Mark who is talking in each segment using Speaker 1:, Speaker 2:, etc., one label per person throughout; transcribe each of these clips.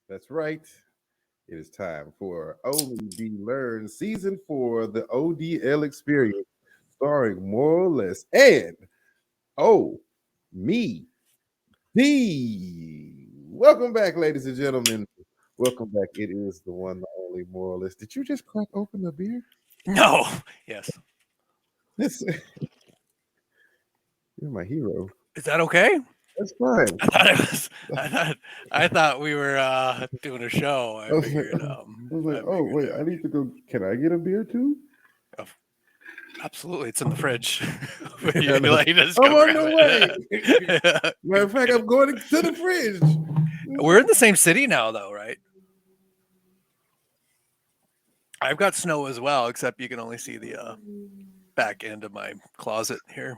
Speaker 1: That's right. It is time for Omie Be Learned Season 4, the ODL Experience, starring more or less and Oh Me D. Welcome back, ladies and gentlemen. Welcome back. It is the one, the only moralist. Did you just crack open the beer?
Speaker 2: No. Yes.
Speaker 1: This, you're my hero.
Speaker 2: Is that okay?
Speaker 1: That's fine.
Speaker 2: I thought it was. I thought we were doing a show.
Speaker 1: I was like,
Speaker 2: I
Speaker 1: oh
Speaker 2: figured
Speaker 1: wait,
Speaker 2: it
Speaker 1: I
Speaker 2: would
Speaker 1: need to go. Can I get a beer too?
Speaker 2: oh, absolutely. It's in the fridge.
Speaker 1: I
Speaker 2: You
Speaker 1: know.
Speaker 2: like just
Speaker 1: I'm
Speaker 2: go
Speaker 1: on
Speaker 2: grab
Speaker 1: the way.
Speaker 2: it.
Speaker 1: Matter of fact, I'm going to the fridge.
Speaker 2: We're in the same city now, though, right? I've got snow as well, except you can only see the back end of my closet here.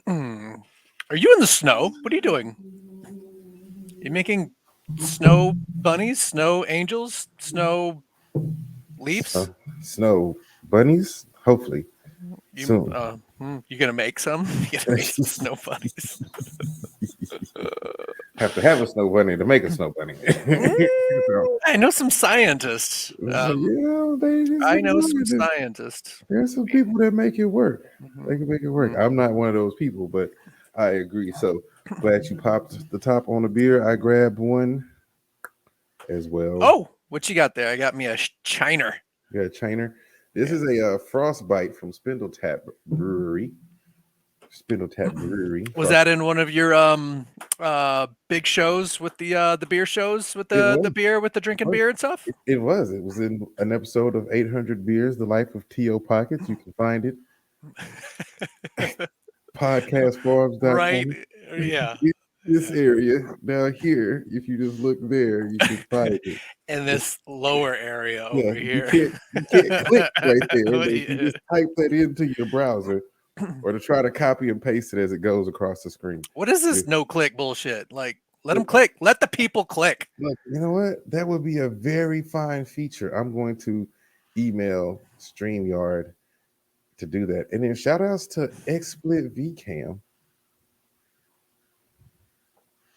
Speaker 2: Are you in the snow? What are you doing? You making snow bunnies, snow angels, snow leaves?
Speaker 1: Snow bunnies, hopefully
Speaker 2: You
Speaker 1: soon.
Speaker 2: you gonna make some? You gonna make some snow bunnies?
Speaker 1: Have to have a snow bunny to make a snow bunny.
Speaker 2: I know some scientists.
Speaker 1: Yeah, they
Speaker 2: I know some scientists.
Speaker 1: there's some people that make it work.
Speaker 2: Mhm.
Speaker 1: They can make it work. I'm not one of those people, but I agree. So glad you popped the top on the beer. I grabbed one as well.
Speaker 2: Oh, what you got there? I got me a Chiner.
Speaker 1: Yeah, Chainer. This
Speaker 2: Yeah.
Speaker 1: is a frostbite from Spindle Tap Brewery. Spindle Tap Brewery.
Speaker 2: Was that in one of your big shows with the beer shows with
Speaker 1: It
Speaker 2: the
Speaker 1: was.
Speaker 2: beer with the drinking beer and stuff?
Speaker 1: It was. It was in an episode of 800 Beers, The Life of T.O. Pockets. You can find it.
Speaker 2: Right.
Speaker 1: Podcastforums.com.
Speaker 2: Yeah.
Speaker 1: In this area down here, if you just look there, you can find it.
Speaker 2: In this lower area
Speaker 1: Yeah,
Speaker 2: over here.
Speaker 1: you can't click right there.
Speaker 2: What
Speaker 1: But
Speaker 2: do
Speaker 1: if you
Speaker 2: you-
Speaker 1: just type that into your browser or to try to copy and paste it as it goes across the screen.
Speaker 2: What is this
Speaker 1: Just-
Speaker 2: no click bullshit? Like, let them click. Let the people click.
Speaker 1: Look, you know what? That would be a very fine feature. I'm going to email StreamYard to do that. And then shout outs to XSplit VCam.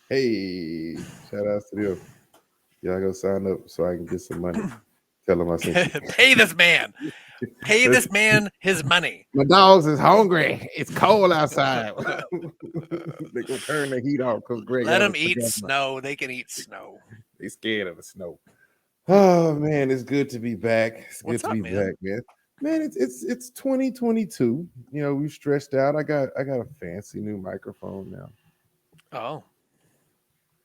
Speaker 1: Hey, shout outs to them. Y'all go sign up so I can get some money. Tell them I sent you.
Speaker 2: Pay this man. Pay this man his money.
Speaker 1: My dogs is hungry. It's cold outside. They can turn the heat off because Greg.
Speaker 2: Let them eat snow. They can eat snow.
Speaker 1: They scared of the snow. Oh man, it's good to be back. It's
Speaker 2: What's
Speaker 1: good to
Speaker 2: up,
Speaker 1: be
Speaker 2: man?
Speaker 1: back, man. Man, it's 2022. You know, we stretched out. I got a fancy new microphone now.
Speaker 2: Oh.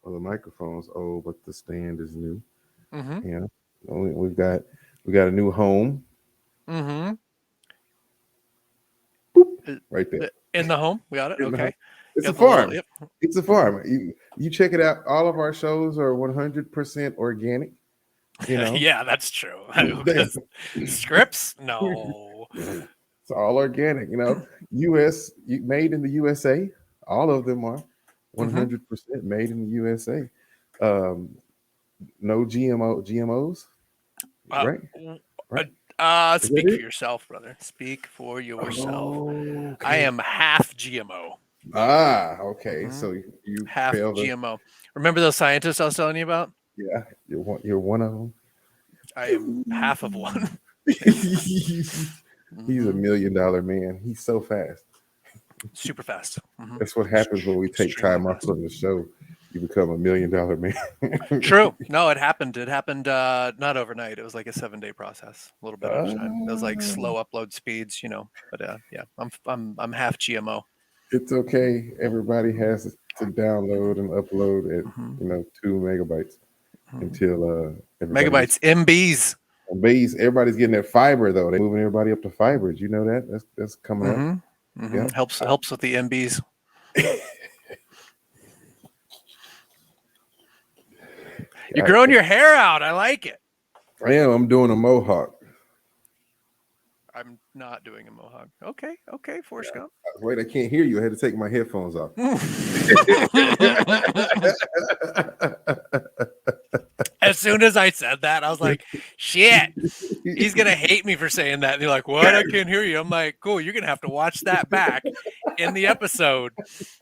Speaker 1: Well, the microphone's old, but the stand is new.
Speaker 2: Mm-hmm.
Speaker 1: You know, we got a new home
Speaker 2: Mm-hmm.
Speaker 1: right there.
Speaker 2: In the home. We got it.
Speaker 1: In the
Speaker 2: Okay.
Speaker 1: home. It's
Speaker 2: Got
Speaker 1: a
Speaker 2: the little-
Speaker 1: farm.
Speaker 2: yep.
Speaker 1: It's a farm. You check it out. All of our shows are 100% organic. You know,
Speaker 2: Yeah, that's true. Scripts? No.
Speaker 1: it's all organic. You know, made in the USA. All of them are 100% made in the USA. No GMOs. Right.
Speaker 2: Speak
Speaker 1: it?
Speaker 2: for yourself, brother. Speak for yourself.
Speaker 1: Oh,
Speaker 2: I am half GMO.
Speaker 1: Okay.
Speaker 2: Mhm.
Speaker 1: So you
Speaker 2: Half
Speaker 1: fail the
Speaker 2: GMO. Remember those scientists I was telling you about?
Speaker 1: yeah. You're one of them.
Speaker 2: I am half of one.
Speaker 1: He's a $1
Speaker 2: Mhm.
Speaker 1: million man. He's so fast.
Speaker 2: Super fast. Mhm.
Speaker 1: That's what happens when we take time off from the show. You become $1 million man.
Speaker 2: True. No, it happened. It happened not overnight. It was like a 7-day process, a little bit of time. It was like slow upload speeds, But yeah, I'm half GMO.
Speaker 1: It's okay. Everybody has to download and upload at
Speaker 2: Mhm.
Speaker 1: 2 megabytes
Speaker 2: Mhm.
Speaker 1: until
Speaker 2: Megabytes, MBs.
Speaker 1: everybody's getting their fiber though. They're moving everybody up to fiber. Did you know that? That's coming up.
Speaker 2: Mm-hmm. Mm-hmm.
Speaker 1: Yeah.
Speaker 2: Helps with the MBs. You're growing your hair out. I like it.
Speaker 1: I am. I'm doing a mohawk.
Speaker 2: I'm not doing a mohawk. Okay, Forrest Gump.
Speaker 1: Wait, I can't hear you. I had to take my headphones off.
Speaker 2: As soon as I said that, I was like, shit, he's going to hate me for saying that. And they're like, what? I can't hear you. I'm like, cool, you're going to have to watch that back in the episode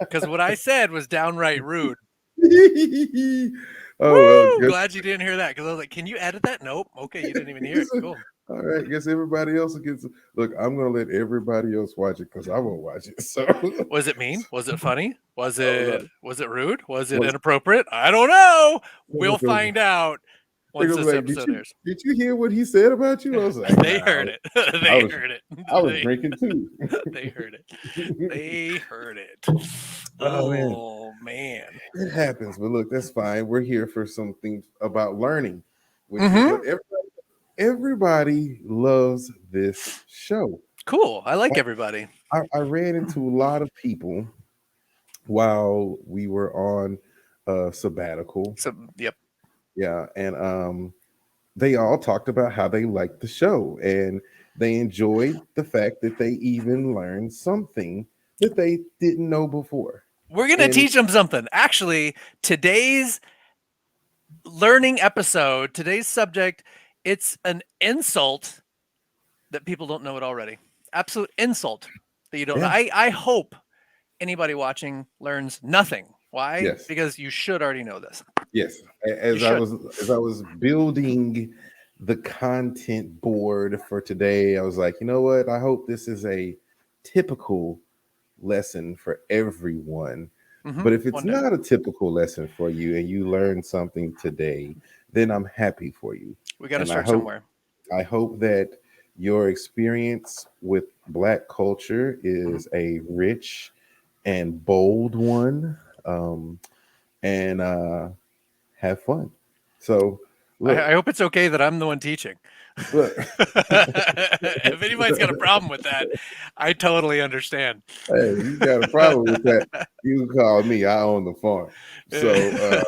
Speaker 2: because what I said was downright rude.
Speaker 1: Oh well,
Speaker 2: Woo!
Speaker 1: guess,
Speaker 2: Glad you didn't hear that because I was like, can you edit that? Nope. Okay, you didn't even hear it. Cool.
Speaker 1: all right. Guess everybody else gets. Look, I'm gonna let everybody else watch it because I won't watch it. So,
Speaker 2: Was it mean? Was it funny?
Speaker 1: oh, no.
Speaker 2: Was it rude? Was it
Speaker 1: Was
Speaker 2: inappropriate? I don't know.
Speaker 1: they're
Speaker 2: We'll find out once
Speaker 1: gonna be
Speaker 2: this
Speaker 1: like,
Speaker 2: episode airs.
Speaker 1: did you hear what he said about you? I was like,
Speaker 2: They
Speaker 1: nah,
Speaker 2: heard it.
Speaker 1: I
Speaker 2: They
Speaker 1: was
Speaker 2: heard it.
Speaker 1: I was
Speaker 2: They
Speaker 1: drinking too.
Speaker 2: they heard it. They heard it.
Speaker 1: Oh man,
Speaker 2: Oh man.
Speaker 1: it happens. But look, that's fine. We're here for something about learning, which is what
Speaker 2: Mm-hmm.
Speaker 1: everybody loves this show.
Speaker 2: Cool. I like everybody.
Speaker 1: I ran into a lot of people while we were on sabbatical.
Speaker 2: So yep.
Speaker 1: Yeah, and they all talked about how they liked the show and they enjoyed the fact that they even learned something that they didn't know before.
Speaker 2: We're gonna
Speaker 1: And
Speaker 2: teach them something. Actually, today's learning episode, today's subject, it's an insult that people don't know it already. Absolute insult that you don't know.
Speaker 1: yeah,
Speaker 2: I hope anybody watching learns nothing. Why?
Speaker 1: yes,
Speaker 2: Because you should already know this.
Speaker 1: yes.
Speaker 2: You should.
Speaker 1: As I was building the content board for today, I was like, you know what? I hope this is a typical lesson for everyone.
Speaker 2: Mm-hmm.
Speaker 1: But if it's
Speaker 2: One day.
Speaker 1: not a typical lesson for you and you learned something today, then I'm happy for you.
Speaker 2: We got to
Speaker 1: And
Speaker 2: start somewhere.
Speaker 1: I hope that your experience with Black culture
Speaker 2: Mm-hmm.
Speaker 1: is a rich and bold one, um, and have fun. So, look,
Speaker 2: I hope it's okay that I'm the one teaching.
Speaker 1: look.
Speaker 2: If anybody's got a problem with that, I totally understand.
Speaker 1: Hey, you got a problem with that? You can call me. I own the farm. So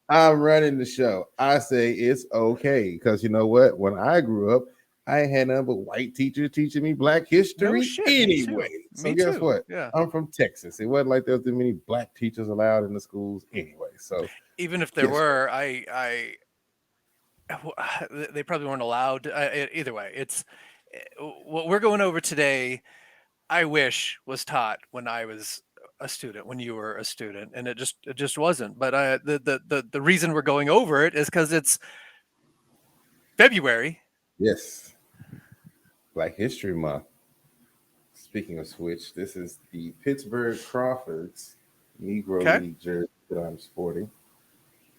Speaker 1: I'm running the show. I say it's okay because you know what? When I grew up, I ain't had nothing but white teachers teaching me Black
Speaker 2: No
Speaker 1: history
Speaker 2: shit. Me
Speaker 1: anyway.
Speaker 2: too.
Speaker 1: So
Speaker 2: Me
Speaker 1: guess
Speaker 2: too.
Speaker 1: what?
Speaker 2: Yeah.
Speaker 1: I'm from Texas. It wasn't like there was too many Black teachers allowed in the schools anyway. So
Speaker 2: Even if there
Speaker 1: guess what?
Speaker 2: were, they probably weren't allowed. Either way, it's what we're going over today. I wish was taught when I was a student, when you were a student, and it just wasn't. But the reason we're going over it is because it's February.
Speaker 1: Yes, Black History Month. Speaking of which, this is the Pittsburgh Crawfords Negro
Speaker 2: Okay,
Speaker 1: League jersey that I'm sporting.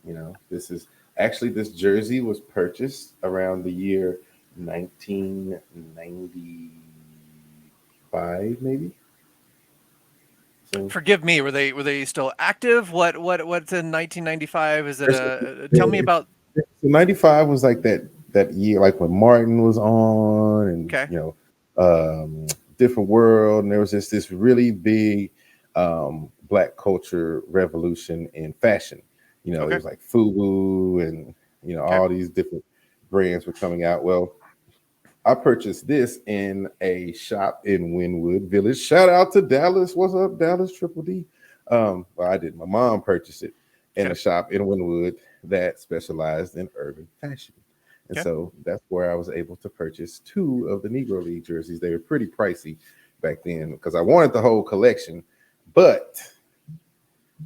Speaker 1: You know, this is actually this jersey was purchased around the year 1995, maybe. So
Speaker 2: forgive me. Were they still active? What's in 1995? Is it
Speaker 1: there's-
Speaker 2: a? Tell me about.
Speaker 1: so 95 was like that year, like when Martin was on, and
Speaker 2: Okay,
Speaker 1: you know, different world, and there was just this really big Black culture revolution in fashion. You know, it
Speaker 2: okay,
Speaker 1: was like FUBU and you know
Speaker 2: okay,
Speaker 1: all these different brands were coming out. Well, I purchased this in a shop in Wynwood Village. Shout out to Dallas. What's up, Dallas Triple D? Well, I did. My mom purchased it in a
Speaker 2: okay,
Speaker 1: shop in Wynwood that specialized in urban fashion. And
Speaker 2: okay.
Speaker 1: so that's where I was able to purchase two of the Negro League jerseys. They were pretty pricey back then because I wanted the whole collection, but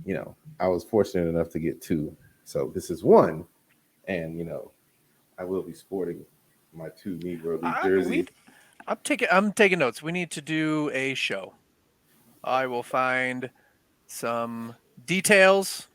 Speaker 1: you know, I was fortunate enough to get two. So this is one, and you know, I will be sporting my two Negro League
Speaker 2: We
Speaker 1: jerseys.
Speaker 2: I'm taking notes. We need to do a show. I will find some details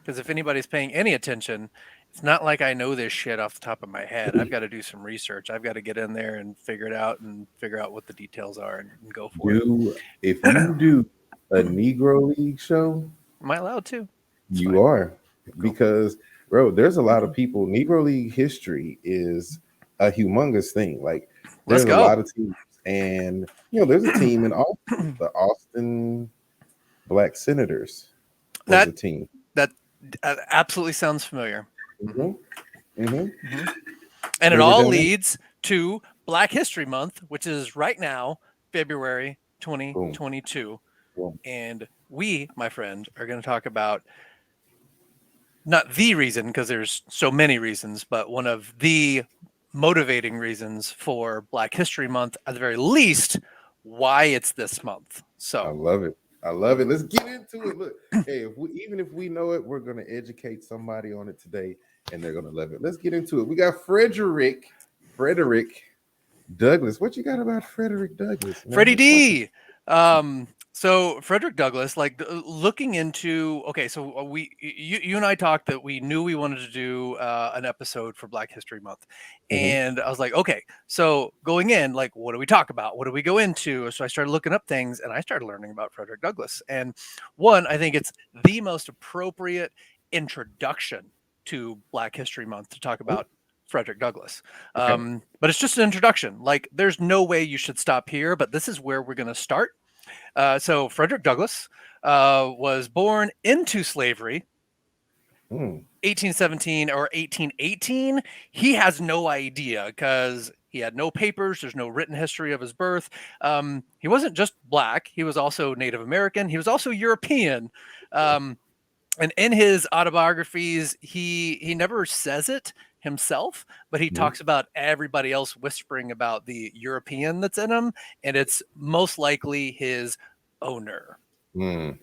Speaker 2: because if anybody's paying any attention, it's not like I know this shit off the top of my head. I've got to do some research. I've got to get in there and figure it out and figure out what the details are and go for it.
Speaker 1: Do if you do a Negro League show,
Speaker 2: Am I allowed to? It's
Speaker 1: you
Speaker 2: fine.
Speaker 1: are
Speaker 2: Cool.
Speaker 1: because bro, there's a lot of people. Negro League history is a humongous thing. Like
Speaker 2: Let's
Speaker 1: there's a
Speaker 2: go.
Speaker 1: lot of teams, and you know there's a team in Austin. The Austin Black Senators was
Speaker 2: that
Speaker 1: a team.
Speaker 2: that absolutely sounds familiar.
Speaker 1: Hmm. Hmm.
Speaker 2: Hmm. And it
Speaker 1: They were
Speaker 2: all
Speaker 1: down there.
Speaker 2: leads to Black History Month, which is right now, February
Speaker 1: Boom,
Speaker 2: 2022.
Speaker 1: boom.
Speaker 2: And we, my friend, are going to talk about not the reason, because there's so many reasons, but one of the motivating reasons for Black History Month, at the very least, why it's this month.
Speaker 1: I
Speaker 2: So
Speaker 1: love it. I love it. Let's get into it. Look, hey, even if we know it, we're gonna educate somebody on it today, and they're gonna love it. Let's get into it. We got Frederick Douglass. What you got about Frederick Douglass, man?
Speaker 2: Freddie
Speaker 1: Let's talk about
Speaker 2: D. So Frederick Douglass, like looking into, okay, so you and I talked that we knew we wanted to do an episode for Black History Month,
Speaker 1: it.
Speaker 2: and I was like, okay, so going in, like, what do we talk about? What do we go into? So I started looking up things, and I started learning about Frederick Douglass. And one, I think it's the most appropriate introduction to Black History Month to talk about Frederick Douglass.
Speaker 1: Okay.
Speaker 2: But it's just an introduction. Like, there's no way you should stop here, but this is where we're going to start. So Frederick Douglass was born into slavery,
Speaker 1: Mm,
Speaker 2: 1817 or 1818. He has no idea because he had no papers. There's no written history of his birth. He wasn't just black. He was also Native American. He was also European. Um, and in his autobiographies, he never says it himself, but he
Speaker 1: mm,
Speaker 2: talks about everybody else whispering about the European that's in him, and it's most likely his owner.
Speaker 1: mm.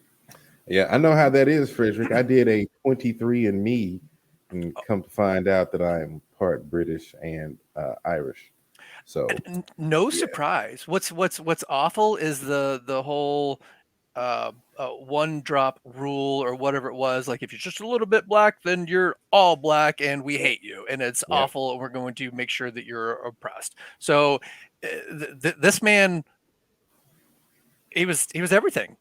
Speaker 1: Yeah, I know how that is, Frederick. I did a 23 and me, and come to find out that I am part British and Irish. So
Speaker 2: No
Speaker 1: yeah,
Speaker 2: surprise. What's awful is the whole one drop rule or whatever it was. Like, if you're just a little bit black, then you're all black, and we hate you, and it's
Speaker 1: yeah.
Speaker 2: awful, and we're going to make sure that you're oppressed. So this man, he was everything.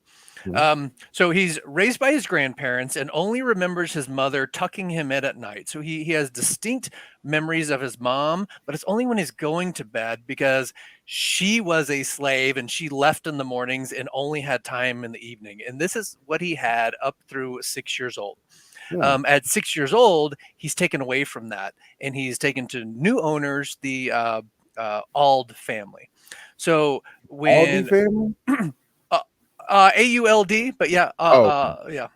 Speaker 1: Mhm.
Speaker 2: So he's raised by his grandparents and only remembers his mother tucking him in at night. So he has distinct memories of his mom, but it's only when he's going to bed because she was a slave and she left in the mornings and only had time in the evening. And this is what he had up through 6 years old.
Speaker 1: Hmm.
Speaker 2: At 6 years old, he's taken away from that and he's taken to new owners, the Ald family. So
Speaker 1: Aldi
Speaker 2: when
Speaker 1: family?
Speaker 2: uh, AULD, but yeah,
Speaker 1: Oh,
Speaker 2: yeah,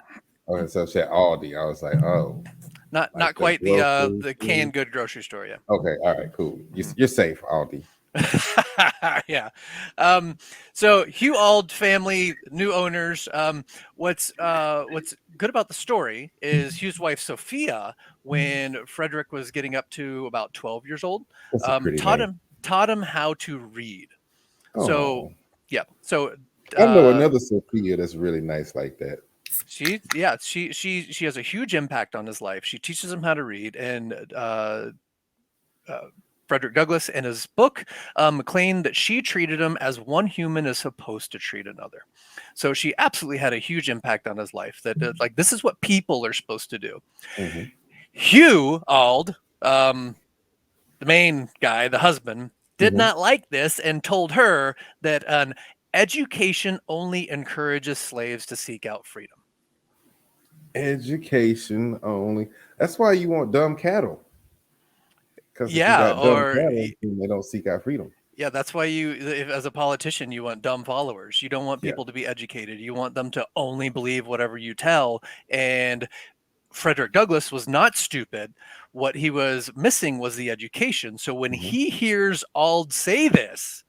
Speaker 1: okay. So I said Aldi. I was like, oh, like
Speaker 2: not
Speaker 1: the
Speaker 2: quite
Speaker 1: grocery
Speaker 2: the
Speaker 1: store.
Speaker 2: canned good grocery store, yeah.
Speaker 1: Okay, all right, cool.
Speaker 2: Mhm.
Speaker 1: You're safe, Aldi.
Speaker 2: Yeah. Um, so Hugh Auld family, new owners. What's good about the story is Hugh's wife Sophia, when Frederick was getting up to about 12 years old,
Speaker 1: That's a pretty
Speaker 2: taught
Speaker 1: name.
Speaker 2: him how to read. So
Speaker 1: Oh,
Speaker 2: yeah, so
Speaker 1: I know
Speaker 2: uh,
Speaker 1: another Sophia that's really nice like that.
Speaker 2: she has a huge impact on his life. She teaches him how to read, and uh, Frederick Douglass in his book claimed that she treated him as one human is supposed to treat another. So she absolutely had a huge impact on his life. That like, this is what people are supposed to do.
Speaker 1: Hmm.
Speaker 2: Hugh Auld, the main guy, the husband, did
Speaker 1: Hmm.
Speaker 2: not like this and told her that an education only encourages slaves to seek out freedom.
Speaker 1: Education only. That's why you want dumb cattle. Because if you
Speaker 2: Yeah,
Speaker 1: got dumb
Speaker 2: or
Speaker 1: cattle, then they don't seek out freedom.
Speaker 2: yeah, that's why as a politician, you want dumb followers. You don't want
Speaker 1: Yeah.
Speaker 2: people to be educated. You want them to only believe whatever you tell. And Frederick Douglass was not stupid. What he was missing was the education. So when
Speaker 1: Hmm.
Speaker 2: he hears Ald say this,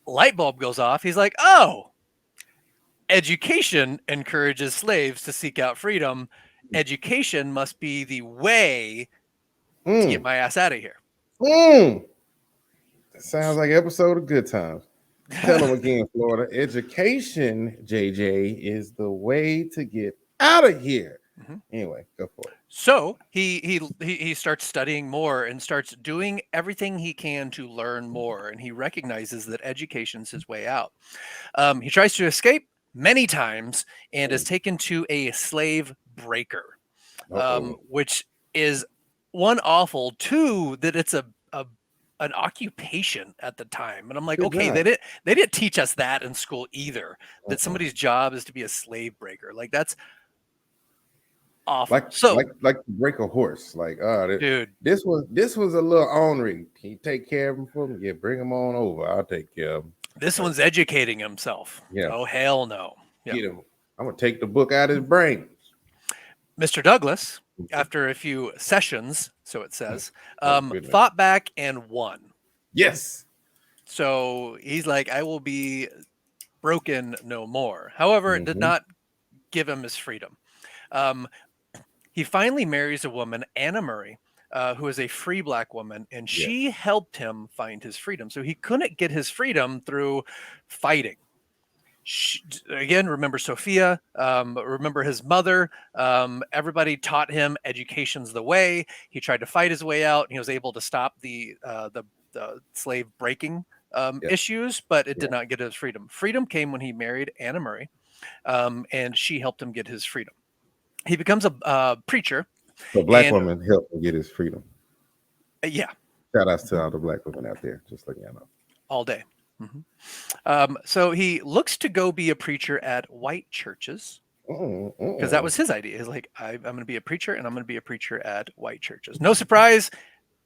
Speaker 2: light bulb goes off. He's like, oh, education encourages slaves to seek out freedom. Education must be the way to get
Speaker 1: Mm.
Speaker 2: my ass out of here.
Speaker 1: Mm. That sounds like an episode of Good Times. Tell them again, Florida. Education, JJ, is the way to get out of here.
Speaker 2: Mhm.
Speaker 1: Anyway, go for it.
Speaker 2: So he starts studying more and starts doing everything he can to learn more, and he recognizes that education's his way out. He tries to escape many times and is taken to a slave breaker,
Speaker 1: Uh oh.
Speaker 2: which is one awful, two that it's a an occupation at the time. And I'm like,
Speaker 1: Good
Speaker 2: okay,
Speaker 1: job.
Speaker 2: they didn't teach us that in school either. That
Speaker 1: Uh-uh.
Speaker 2: somebody's job is to be a slave breaker. Like, that's
Speaker 1: Like
Speaker 2: awful. So,
Speaker 1: like to break a horse. Like,
Speaker 2: dude,
Speaker 1: this was a little ornery. Can you take care of him for me? Yeah, bring him on over. I'll take care of him.
Speaker 2: this
Speaker 1: Like,
Speaker 2: one's educating himself.
Speaker 1: yeah,
Speaker 2: Oh, hell no. Yeah.
Speaker 1: get him. I'm gonna take the book out of his brain.
Speaker 2: Mr. Douglas, after a few sessions, so it says,
Speaker 1: Oh goodness.
Speaker 2: fought back and won.
Speaker 1: Yes.
Speaker 2: So he's like, I will be broken no more. However, it did
Speaker 1: Hmm.
Speaker 2: not give him his freedom. Um, he finally marries a woman, Anna Murray, who is a free black woman, and she
Speaker 1: Yes.
Speaker 2: helped him find his freedom. So he couldn't get his freedom through fighting. Again, remember Sophia, remember his mother. Everybody taught him education's the way. He tried to fight his way out, and he was able to stop the slave breaking
Speaker 1: Yeah.
Speaker 2: issues, but it
Speaker 1: Yeah.
Speaker 2: did not get his freedom. Freedom came when he married Anna Murray, and she helped him get his freedom. He becomes a preacher,
Speaker 1: So black
Speaker 2: and
Speaker 1: woman helped him get his freedom.
Speaker 2: yeah,
Speaker 1: Shout outs to all the black women out there, just letting y'all know.
Speaker 2: all day. Mhm. So he looks to go be a preacher at white churches
Speaker 1: Mm-mm,
Speaker 2: because that
Speaker 1: mm-mm.
Speaker 2: was his idea. He's like, I'm going to be a preacher, and I'm going to be a preacher at white churches. No surprise,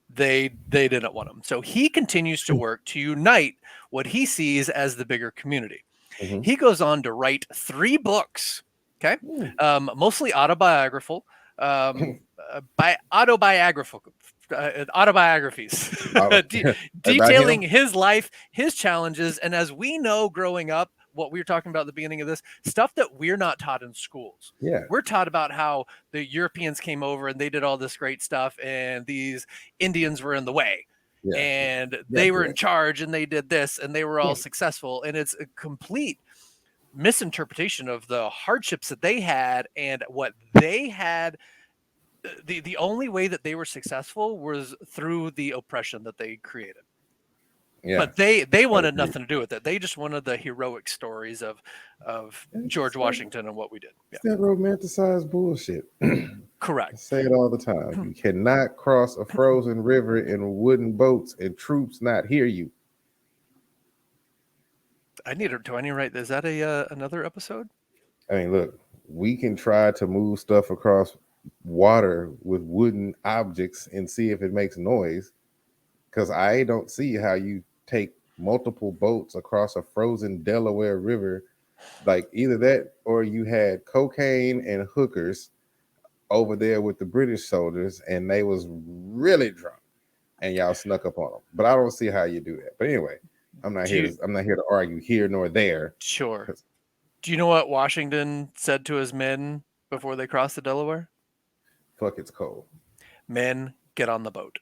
Speaker 2: they didn't want him. So he continues to work to unite what he sees as the bigger community.
Speaker 1: Mhm.
Speaker 2: He goes on to write 3 books, okay,
Speaker 1: Mm.
Speaker 2: mostly autobiographical, autobiographical. Autobiographies
Speaker 1: Auto- About
Speaker 2: detailing
Speaker 1: him?
Speaker 2: his life, his challenges, and as we know growing up, what we were talking about at the beginning of this stuff that we're not taught in schools.
Speaker 1: Yeah.
Speaker 2: We're taught about how the Europeans came over and they did all this great stuff, and these Indians were in the way,
Speaker 1: Yeah.
Speaker 2: and
Speaker 1: Yeah.
Speaker 2: they were
Speaker 1: Yeah.
Speaker 2: in charge, and they did this, and they were all
Speaker 1: Yeah.
Speaker 2: successful. And it's a complete misinterpretation of the hardships that they had and what they had. The only way that they were successful was through the oppression that they created.
Speaker 1: Yeah.
Speaker 2: But they
Speaker 1: I
Speaker 2: wanted
Speaker 1: agree.
Speaker 2: nothing to do with it. They just wanted the heroic stories of
Speaker 1: It's
Speaker 2: George
Speaker 1: that,
Speaker 2: Washington and what we did. Yeah,
Speaker 1: it's that romanticized bullshit. I
Speaker 2: correct.
Speaker 1: say it all the time. You cannot cross a frozen river in wooden boats and troops not hear you.
Speaker 2: Do I need to write? Is that a another episode?
Speaker 1: I mean, look, we can try to move stuff across water with wooden objects and see if it makes noise. Because I don't see how you take multiple boats across a frozen Delaware River. Like either that or you had cocaine and hookers over there with the British soldiers and they was really drunk and y'all snuck up on them. But I don't see how you do that. But anyway,
Speaker 2: Do you,
Speaker 1: I'm not here to argue here nor there.
Speaker 2: sure.
Speaker 1: 'Cause
Speaker 2: Do you know what Washington said to his men before they crossed the Delaware?
Speaker 1: fuck, it's cold.
Speaker 2: Men, get on the boat.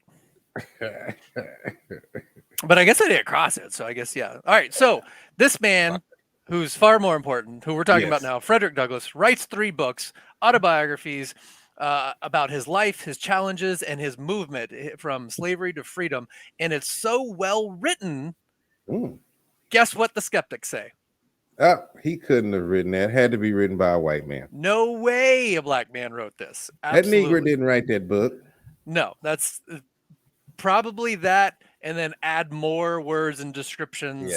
Speaker 2: But I guess I didn't cross it, so I guess yeah. All right, so this man, who's far more important, who we're talking about
Speaker 1: Yes.
Speaker 2: now, Frederick Douglass, writes 3 books, autobiographies about his life, his challenges, and his movement from slavery to freedom, and it's so well written.
Speaker 1: Mm.
Speaker 2: Guess what the skeptics say?
Speaker 1: He couldn't have written that. Had to be written by a white man.
Speaker 2: No way a black man wrote this.
Speaker 1: That Negro
Speaker 2: Absolutely
Speaker 1: didn't write that book.
Speaker 2: no. That's probably that, and then add more words and
Speaker 1: Yeah.
Speaker 2: descriptions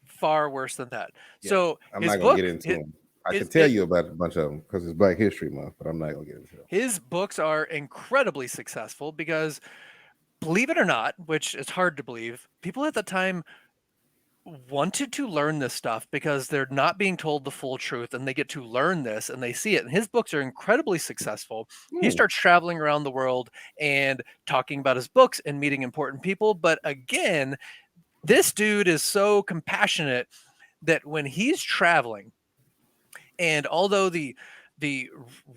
Speaker 2: far worse than that.
Speaker 1: Yeah.
Speaker 2: So
Speaker 1: I'm
Speaker 2: his
Speaker 1: not gonna get
Speaker 2: book,
Speaker 1: into them. I
Speaker 2: his
Speaker 1: could tell you about a bunch of them because it's Black History Month, but I'm not gonna get into them.
Speaker 2: his books are incredibly successful because, believe it or not, which is hard to believe, people at the time wanted to learn this stuff because they're not being told the full truth, and they get to learn this and they see it. And his books are incredibly successful. He
Speaker 1: Hmm.
Speaker 2: starts traveling around the world and talking about his books and meeting important people. But again, this dude is so compassionate that when he's traveling, and although the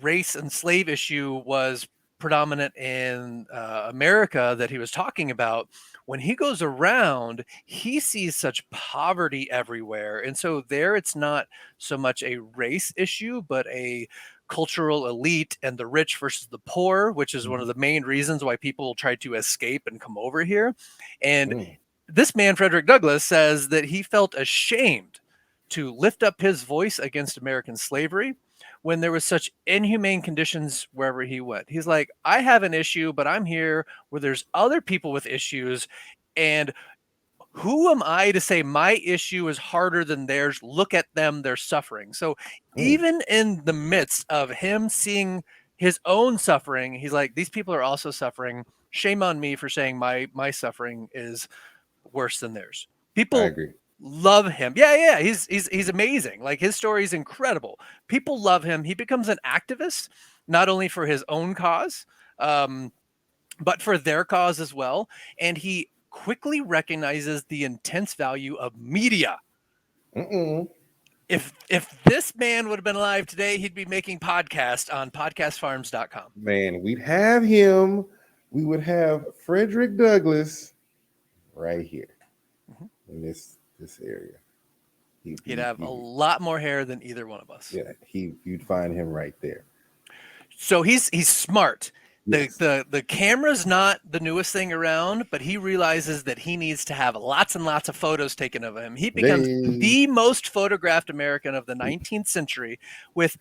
Speaker 2: race and slave issue was predominant in America that he was talking about, when he goes around, he sees such poverty everywhere, and so there it's not so much a race issue, but a cultural elite and the rich versus the poor, which is one of
Speaker 1: Mhm.
Speaker 2: the main reasons why people try to escape and come over here. And
Speaker 1: Mm.
Speaker 2: this man, Frederick Douglass, says that he felt ashamed to lift up his voice against American slavery when there was such inhumane conditions wherever he went. He's like, I have an issue, but I'm here where there's other people with issues. And who am I to say my issue is harder than theirs? Look at them, they're suffering. So
Speaker 1: Mm.
Speaker 2: even in the midst of him seeing his own suffering, he's like, these people are also suffering. Shame on me for saying my suffering is worse than theirs.
Speaker 1: I
Speaker 2: People
Speaker 1: agree.
Speaker 2: love him. Yeah, yeah, he's amazing. Like his story is incredible. People love him. He becomes an activist not only for his own cause, um, but for their cause as well. And he quickly recognizes the intense value of media.
Speaker 1: Mm-mm.
Speaker 2: If this man would have been alive today, he'd be making podcasts on podcastfarms.com.
Speaker 1: Man, we'd have him. We would have Frederick Douglass right here
Speaker 2: Mm-hmm.
Speaker 1: in this area.
Speaker 2: He'd have a lot more hair than either one of us.
Speaker 1: Yeah, you'd find him right there.
Speaker 2: So he's smart.
Speaker 1: Yes.
Speaker 2: The camera's not the newest thing around, but he realizes that he needs to have lots and lots of photos taken of him. He becomes
Speaker 1: They
Speaker 2: the most photographed American of the 19th century with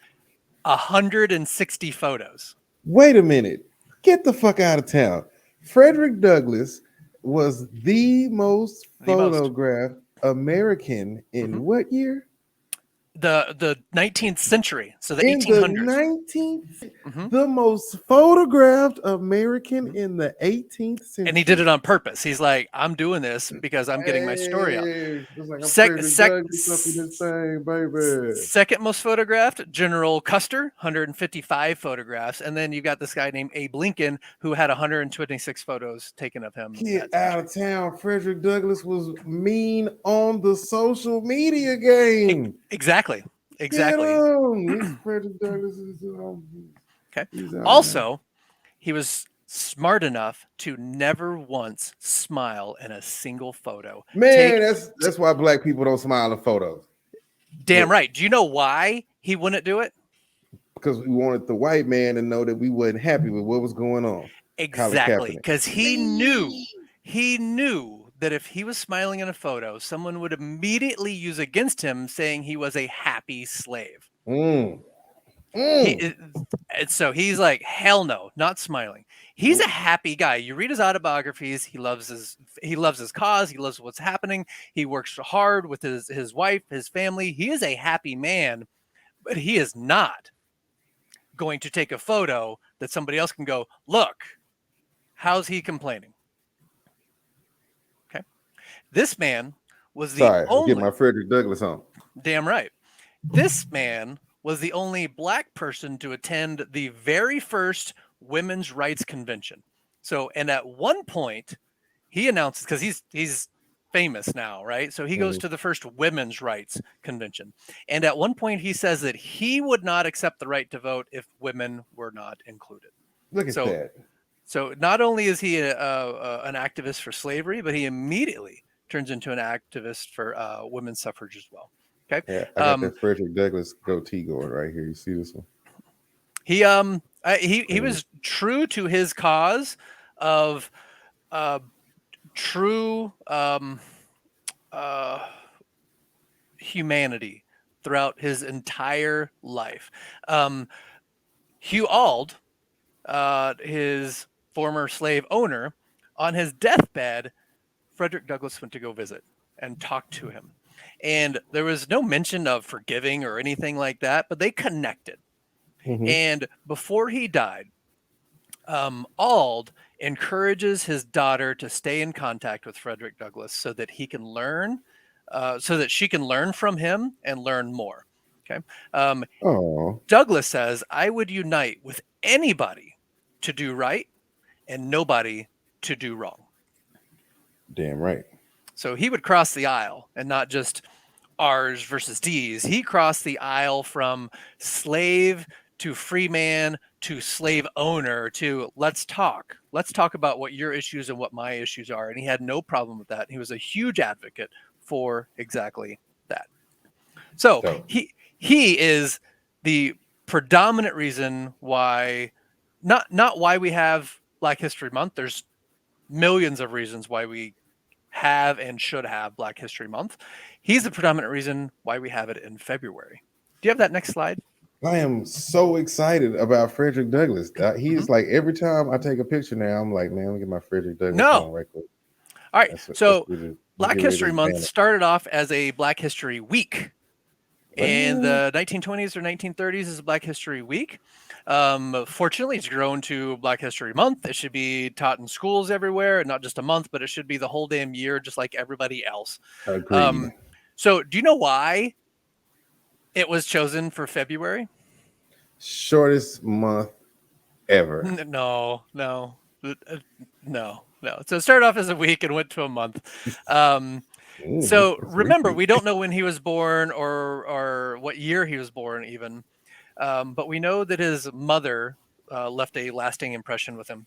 Speaker 2: 160 photos.
Speaker 1: wait a minute. Get the fuck out of town. Frederick Douglass was the most
Speaker 2: The most.
Speaker 1: photographed American in what year?
Speaker 2: The 19th century, so the
Speaker 1: In the
Speaker 2: 1800s.
Speaker 1: 19th,
Speaker 2: Mm-hmm.
Speaker 1: the most photographed American in the 18th century.
Speaker 2: And he did it on purpose. He's like, I'm doing this because I'm getting my story out.
Speaker 1: It's like I'm Frederick Douglass up in this thing, baby.
Speaker 2: Second most photographed, General Custer, 155 photographs. And then you got this guy named Abe Lincoln, who had 126 photos taken of him.
Speaker 1: Get out of town. Frederick Douglass was mean on the social media game.
Speaker 2: Exactly.
Speaker 1: Get him. Frederick Douglass is
Speaker 2: Okay.
Speaker 1: he's out
Speaker 2: Also, he was smart enough to never once smile in a single photo.
Speaker 1: Man, that's why black people don't smile in photos.
Speaker 2: Damn right. Do you know why he wouldn't do it?
Speaker 1: Because we wanted the white man to know that we wasn't happy with what was going on.
Speaker 2: Exactly. Because he knew that if he was smiling in a photo, someone would immediately use against him saying he was a happy slave. So he's like, hell no, not smiling. He's a happy guy. You read his autobiographies. He loves his cause. He loves what's happening. He works hard with his wife, his family. He is a happy man, but he is not going to take a photo that somebody else can go, look, how's he complaining? Okay. This man was the only.
Speaker 1: Get my Frederick Douglass on.
Speaker 2: Damn right. This man was the only black person to attend the very first women's rights convention. So, and at one point, he announces, because he's famous now, right? So he goes to the first women's rights convention. And at one point, he says that he would not accept the right to vote if women were not included.
Speaker 1: Look at that.
Speaker 2: So not only is he an activist for slavery, but he immediately turns into an activist for women's suffrage as well. Okay.
Speaker 1: Yeah, I got that Frederick Douglass goatee going right here. You see this one?
Speaker 2: He was true to his cause of true humanity throughout his entire life. Hugh Auld, his former slave owner, on his deathbed, Frederick Douglass went to go visit and talk to him. And there was no mention of forgiving or anything like that, but they connected. Mm-hmm. And before he died, Auld encourages his daughter to stay in contact with Frederick Douglass so that he can learn, so that she can learn from him and learn more. Okay. Douglass says, I would unite with anybody to do right and nobody to do wrong.
Speaker 1: Damn right.
Speaker 2: So he would cross the aisle and not just R's versus D's. He crossed the aisle from slave to free man to slave owner to let's talk about what your issues and what my issues are. And he had no problem with that. He was a huge advocate for exactly that. So he is the predominant reason why, not why we have Black History Month. There's millions of reasons why we have and should have Black History Month. He's the predominant reason why we have it in February. Do you have that next slide?
Speaker 1: I am so excited about Frederick Douglass. He's like, every time I take a picture now, I'm like, man, let me get my Frederick Douglass on right quick.
Speaker 2: All right. So Black History Month started off as a Black History Week. In the 1920s or 1930s is Black History Week. Fortunately, it's grown to Black History Month. It should be taught in schools everywhere, and not just a month, but it should be the whole damn year, just like everybody else. So do you know why it was chosen for February?
Speaker 1: Shortest month ever.
Speaker 2: No. So it started off as a week and went to a month. So
Speaker 1: That's
Speaker 2: remember,
Speaker 1: recent.
Speaker 2: we don't know when he was born or what year he was born, even. But we know that his mother left a lasting impression with him,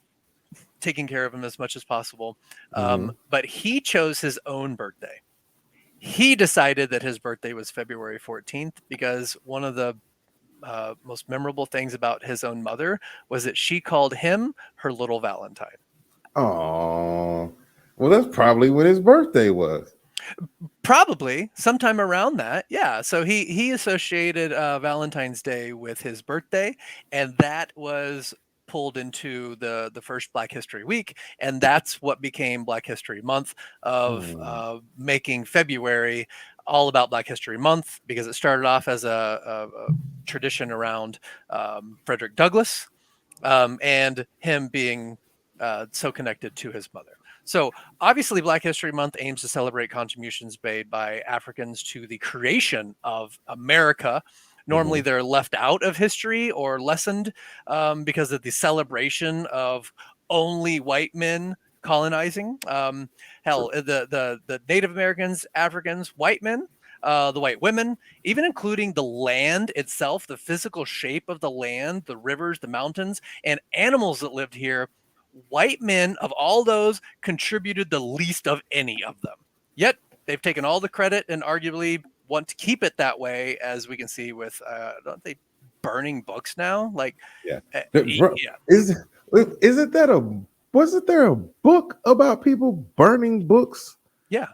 Speaker 2: taking care of him as much as possible.
Speaker 1: Hmm.
Speaker 2: But he chose his own birthday. He decided that his birthday was February 14th because one of the most memorable things about his own mother was that she called him her little Valentine.
Speaker 1: Oh, well, that's probably when his birthday was.
Speaker 2: Probably sometime around that, yeah. So he associated Valentine's Day with his birthday, and that was pulled into the first Black History Week, and that's what became Black History Month of
Speaker 1: Hmm.
Speaker 2: making February all about Black History Month because it started off as a tradition around Frederick Douglass and him being so connected to his mother. So, obviously, Black History Month aims to celebrate contributions made by Africans to the creation of America. Normally,
Speaker 1: Hmm.
Speaker 2: they're left out of history or lessened because of the celebration of only white men colonizing. Hell, the Native Americans, Africans, white men, the white women, even including the land itself, the physical shape of the land, the rivers, the mountains, and animals that lived here, white men of all those contributed the least of any of them. Yet they've taken all the credit and arguably want to keep it that way, as we can see with don't they burning books now? Like,
Speaker 1: Yeah.
Speaker 2: uh,
Speaker 1: Bro,
Speaker 2: yeah,
Speaker 1: is isn't that a wasn't there a book about people burning books?
Speaker 2: yeah,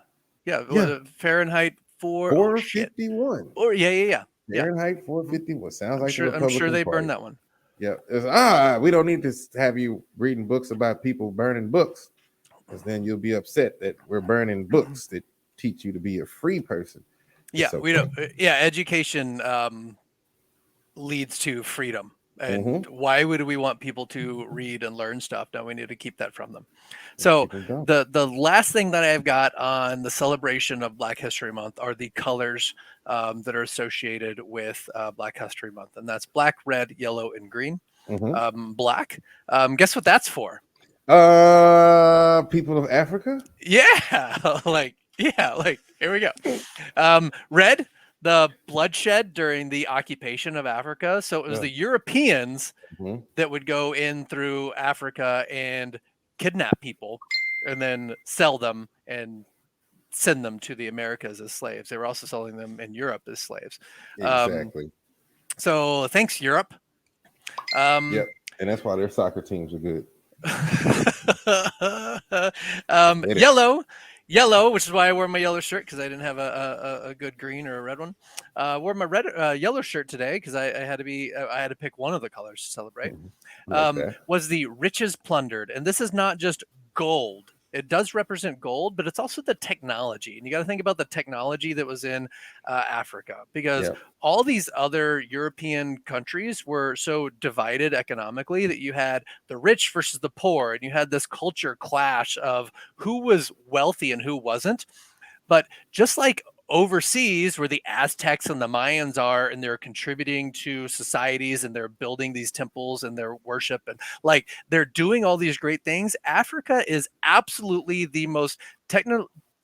Speaker 2: yeah.
Speaker 1: Yeah,
Speaker 2: Fahrenheit 4. Oh shit.
Speaker 1: 451.
Speaker 2: Or yeah, yeah, yeah, yeah.
Speaker 1: Fahrenheit
Speaker 2: Mhm.
Speaker 1: 451. Sounds
Speaker 2: I'm
Speaker 1: like the
Speaker 2: sure. I'm sure
Speaker 1: Republican
Speaker 2: they
Speaker 1: Party.
Speaker 2: burned that one.
Speaker 1: Yeah. We don't need to have you reading books about people burning books because then you'll be upset that we're burning books that teach you to be a free person.
Speaker 2: Yeah,
Speaker 1: It's
Speaker 2: we
Speaker 1: okay.
Speaker 2: don't. Yeah, education leads to freedom. And
Speaker 1: Mm-hmm.
Speaker 2: why would we want people to read and learn stuff? No, we need to keep that from them.
Speaker 1: And
Speaker 2: So
Speaker 1: people don't.
Speaker 2: the last thing that I've got on the celebration of Black History Month are the colors that are associated with Black History Month, and that's black, red, yellow, and green.
Speaker 1: Mm-hmm.
Speaker 2: Black. Guess what that's for?
Speaker 1: People of Africa.
Speaker 2: Yeah, like here we go. Red, the bloodshed during the occupation of Africa. So it was
Speaker 1: Yeah.
Speaker 2: the Europeans
Speaker 1: Mm-hmm.
Speaker 2: that would go in through Africa and kidnap people and then sell them and send them to the Americas as slaves. They were also selling them in Europe as slaves. Um,
Speaker 1: Exactly.
Speaker 2: so thanks, Europe. Um,
Speaker 1: Yep. And that's why their soccer teams are good. Anyway.
Speaker 2: yellow, yellow, which is why I wore my yellow shirt because I didn't have a good green or a red one. Wore my red yellow shirt today because I had to be I had to pick one of the colors to celebrate.
Speaker 1: Mhm. Like that.
Speaker 2: Was the riches plundered, and this is not just gold. It does represent gold, but it's also the technology, and you got to think about the technology that was in Africa because
Speaker 1: Yeah.
Speaker 2: all these other European countries were so divided economically that you had the rich versus the poor, and you had this culture clash of who was wealthy and who wasn't. But just like overseas, where the Aztecs and the Mayans are, and they're contributing to societies and they're building these temples and their worship, and like they're doing all these great things, Africa is absolutely the most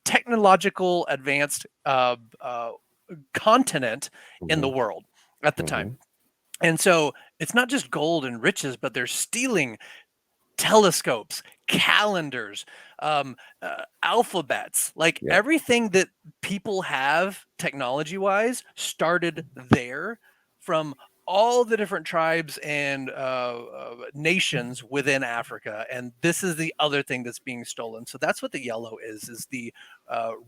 Speaker 2: technological advanced continent in the
Speaker 1: Mm-hmm.
Speaker 2: world at the time.
Speaker 1: Mm-hmm.
Speaker 2: And so it's not just gold and riches, but they're stealing telescopes, calendars, alphabets, like
Speaker 1: Yep.
Speaker 2: everything that people have technology wise started there from all the different tribes and nations within Africa. And this is the other thing that's being stolen. So that's what the yellow is the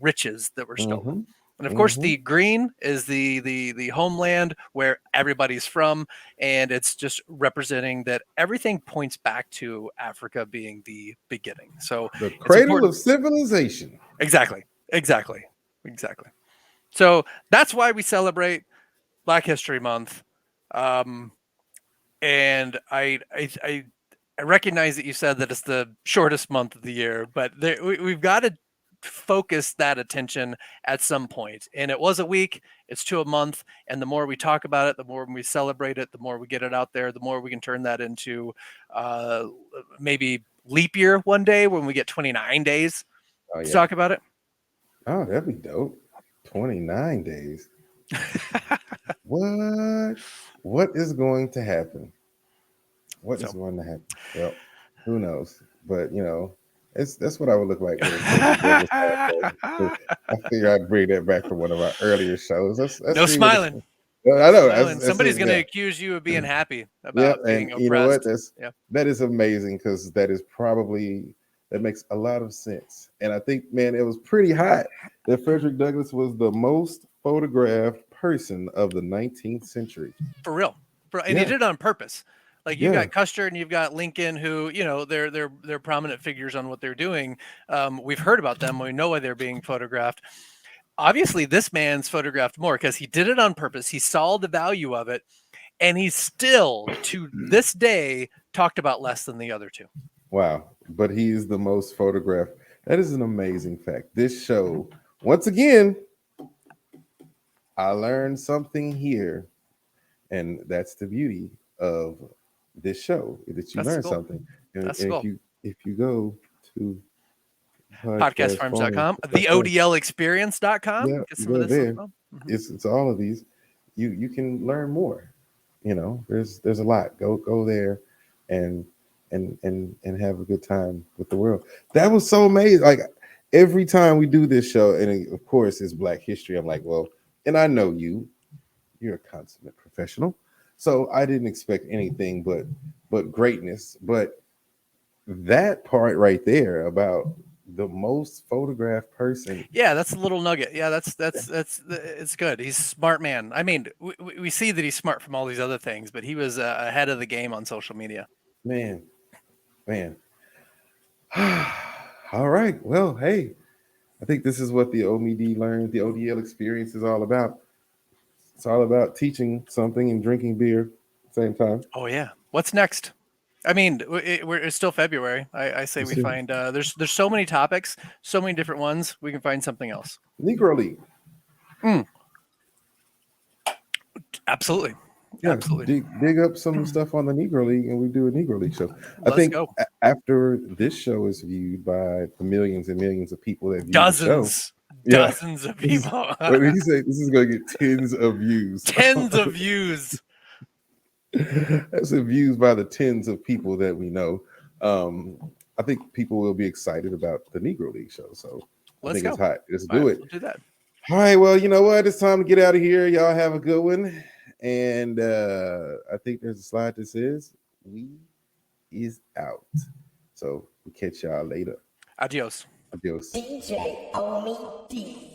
Speaker 2: riches that were stolen.
Speaker 1: Mm-hmm.
Speaker 2: And of course,
Speaker 1: Mm-hmm.
Speaker 2: the green is the homeland where everybody's from, and it's just representing that everything points back to Africa being the beginning. So
Speaker 1: The
Speaker 2: it's
Speaker 1: cradle
Speaker 2: important.
Speaker 1: of civilization.
Speaker 2: Exactly, exactly, exactly. So that's why we celebrate Black History Month. Um, and I recognize that you said that it's the shortest month of the year, but we've got to focus that attention at some point. And it was a week, it's to a month. And the more we talk about it, the more we celebrate it, the more we get it out there, the more we can turn that into uh, maybe leap year one day when we get 29 days
Speaker 1: Oh
Speaker 2: to
Speaker 1: yeah.
Speaker 2: talk about it.
Speaker 1: Oh, that'd be dope. 29 days. What? What is going to happen? What is
Speaker 2: So
Speaker 1: going to happen? Well, who knows? But it's that's what I would look like with a Frederick Douglass hat. I figure I'd bring that back from one of our earlier shows. Let's
Speaker 2: no
Speaker 1: see what
Speaker 2: smiling.
Speaker 1: I
Speaker 2: No
Speaker 1: know.
Speaker 2: smiling.
Speaker 1: That's
Speaker 2: Somebody's
Speaker 1: it.
Speaker 2: going to
Speaker 1: Yeah,
Speaker 2: accuse you of being happy
Speaker 1: yeah.
Speaker 2: about
Speaker 1: And
Speaker 2: being
Speaker 1: you know what?
Speaker 2: oppressed. Yeah,
Speaker 1: That is amazing because that is probably that makes a lot of sense. And I think, man, it was pretty hot that Frederick Douglass was the most photographed person of the 19th century.
Speaker 2: for real. And he
Speaker 1: Yeah,
Speaker 2: did it on purpose. Like you've
Speaker 1: yeah.
Speaker 2: got Custer and you've got Lincoln, who they're prominent figures on what they're doing. We've heard about them. We know why they're being photographed. Obviously, this man's photographed more because he did it on purpose. He saw the value of it, and he's still to this day talked about less than the other two.
Speaker 1: Wow. But he's the most photographed. That is an amazing fact. This
Speaker 2: Mhm.
Speaker 1: show, once again, I learned something here, and that's the beauty of this show that you
Speaker 2: That's the
Speaker 1: learn
Speaker 2: goal.
Speaker 1: something. And
Speaker 2: That's the goal.
Speaker 1: if you go to podcast farm,
Speaker 2: Podcastfarms.com,
Speaker 1: podcast farm,
Speaker 2: theodlexperience.com.
Speaker 1: yeah,
Speaker 2: Get
Speaker 1: you
Speaker 2: some of
Speaker 1: go
Speaker 2: this
Speaker 1: there.
Speaker 2: info. Mhm.
Speaker 1: It's all of these. You can learn more. There's a lot. Go there, and and have a good time with the world. That was so amazing. Like every time we do this show, and of course it's Black History. I'm like, well, and I know you're a consummate professional, so I didn't expect anything but greatness. But that part right there about the most photographed person.
Speaker 2: Yeah, that's a little nugget. Yeah, it's good. He's a smart man. I mean, we see that he's smart from all these other things, but he was ahead of the game on social media.
Speaker 1: Man, man. All right. Well, hey, I think this is what the OMD learned, the ODL experience is all about. It's all about teaching something and drinking beer at the same time.
Speaker 2: Oh yeah. What's next? I mean, it's still February. I say
Speaker 1: Let's
Speaker 2: we
Speaker 1: see.
Speaker 2: find there's so many topics, so many different ones. We can find something else.
Speaker 1: Negro League.
Speaker 2: Mm, absolutely,
Speaker 1: Yeah,
Speaker 2: absolutely.
Speaker 1: dig up some stuff on the Negro League, and we do a Negro League show. I
Speaker 2: Let's
Speaker 1: think
Speaker 2: go.
Speaker 1: after this show is viewed by the millions and millions of people that view the show,
Speaker 2: Dozens,
Speaker 1: yeah,
Speaker 2: dozens of
Speaker 1: this is
Speaker 2: people,
Speaker 1: what did he say? This is going to get tens of views.
Speaker 2: tens of views.
Speaker 1: That's views by the tens of people that we know. Um, I think people will be excited about the Negro League show. So I
Speaker 2: Let's
Speaker 1: think it's
Speaker 2: go.
Speaker 1: hot. Let's
Speaker 2: All right,
Speaker 1: do it.
Speaker 2: we'll do that.
Speaker 1: All right. Well, you know what? It's time to get out of here. Y'all have a good one. And I think there's a slide that says we is out. So we catch y'all later.
Speaker 2: Adios.
Speaker 1: Adios.
Speaker 3: DJ Omie D.